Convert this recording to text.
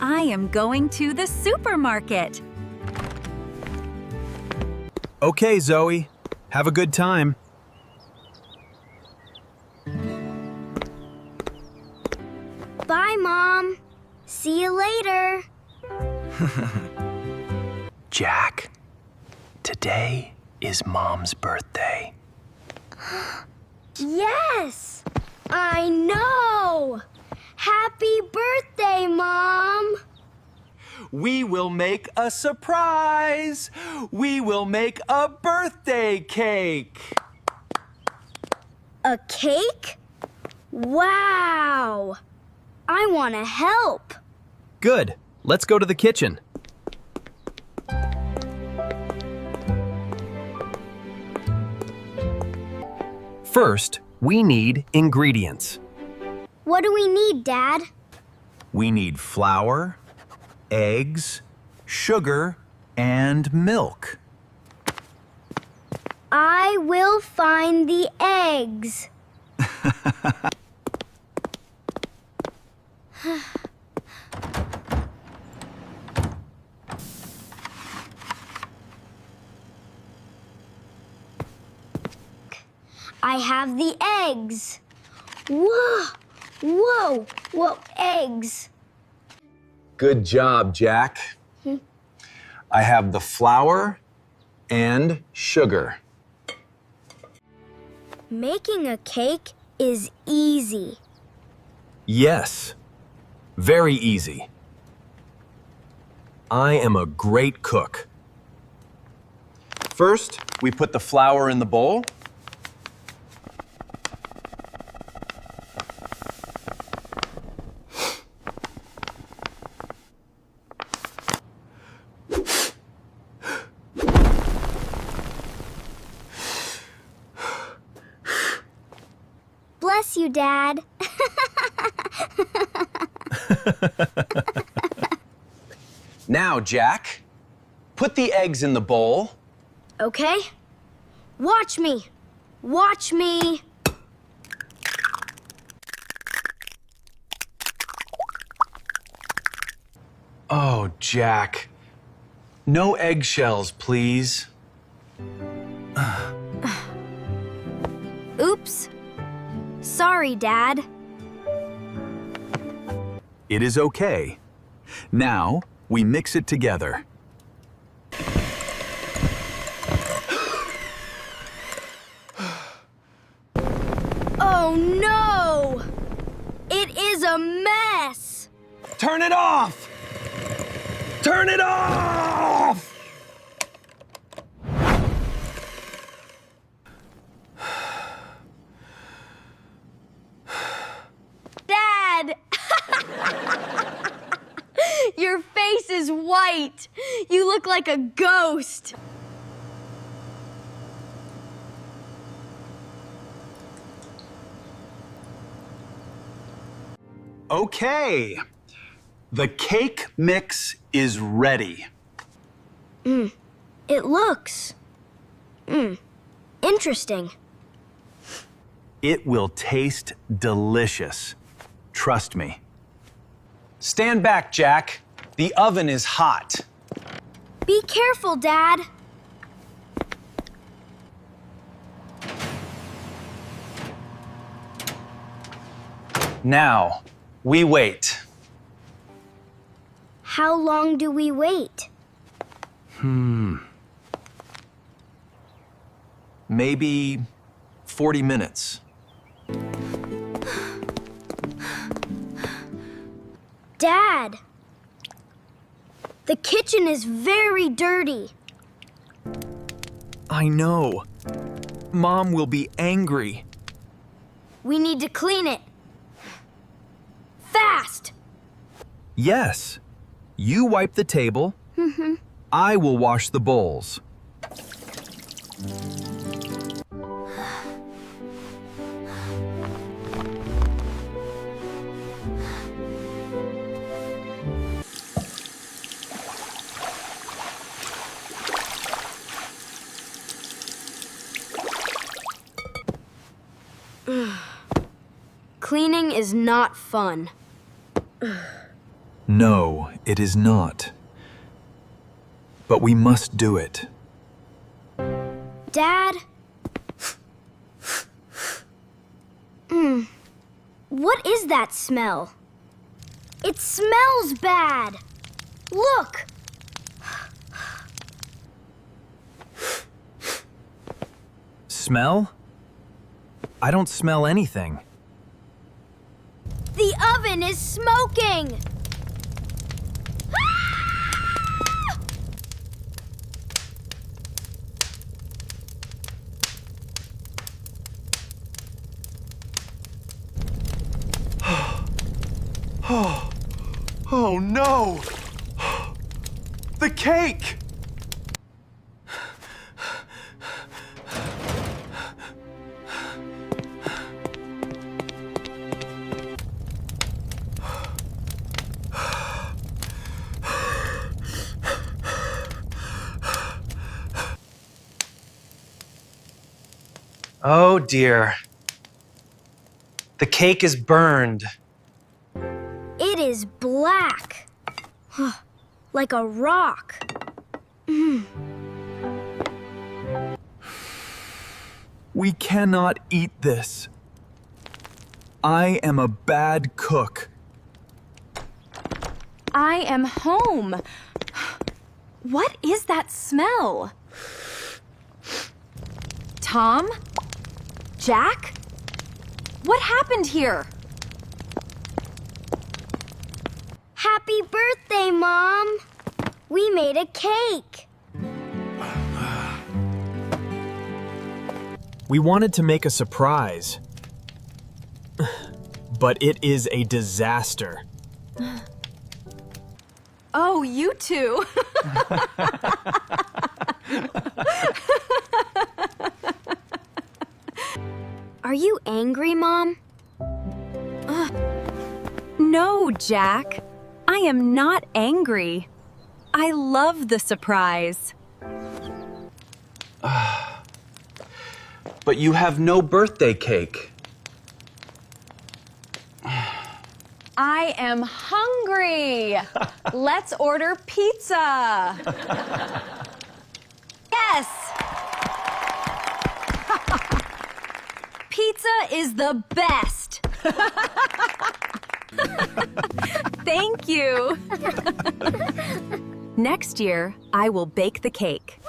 I am going to the supermarket. Okay, Zoe. Have a good time. Bye, Mom. See you later. Jack, today is Mom's birthday. Yes! I know! Happy birthday, Mom! We will make a surprise! We will make a birthday cake! A cake? Wow! I want to help. Good. Let's go to the kitchen. First, we need ingredients. What do we need, Dad? We need flour, eggs, sugar, and milk. I will find the eggs. I have the eggs. Whoa, whoa, whoa, eggs. Good job, Jack. I have the flour and sugar. Making a cake is easy. Yes, very easy. I am a great cook. First, we put the flour in the bowl. Bless you, Dad. Now, Jack, put the eggs in the bowl. Okay? Watch me. Watch me. Oh, Jack. No eggshells, please. Oops. Sorry, Dad. It is okay. Now, we mix it together. Oh, no! It is a mess! Turn it off! Turn it off! Dad! Your face is white. You look like a ghost. Okay. The cake mix is ready. It looks... interesting. It will taste delicious. Trust me. Stand back, Jack. The oven is hot. Be careful, Dad. Now, we wait. How long do we wait? Maybe 40 minutes. Dad! The kitchen is very dirty. I know. Mom will be angry. We need to clean it. Fast! Yes. You wipe the table. I will wash the bowls. Cleaning is not fun. No, it is not. But we must do it. Dad? What is that smell? It smells bad. Look! Smell? I don't smell anything. The oven is smoking! Oh no! The cake! Oh dear. The cake is burned. It is black. Like a rock. We cannot eat this. I am a bad cook. I am home. What is that smell? Tom? Jack? What happened here? Happy birthday, Mom! We made a cake. We wanted to make a surprise. But it is a disaster. Oh, you two. Are you angry, Mom? No, Jack. I am not angry. I love the surprise. But you have no birthday cake. I am hungry. Let's order pizza. Yes. Pizza is the best. Thank you. Next year, I will bake the cake.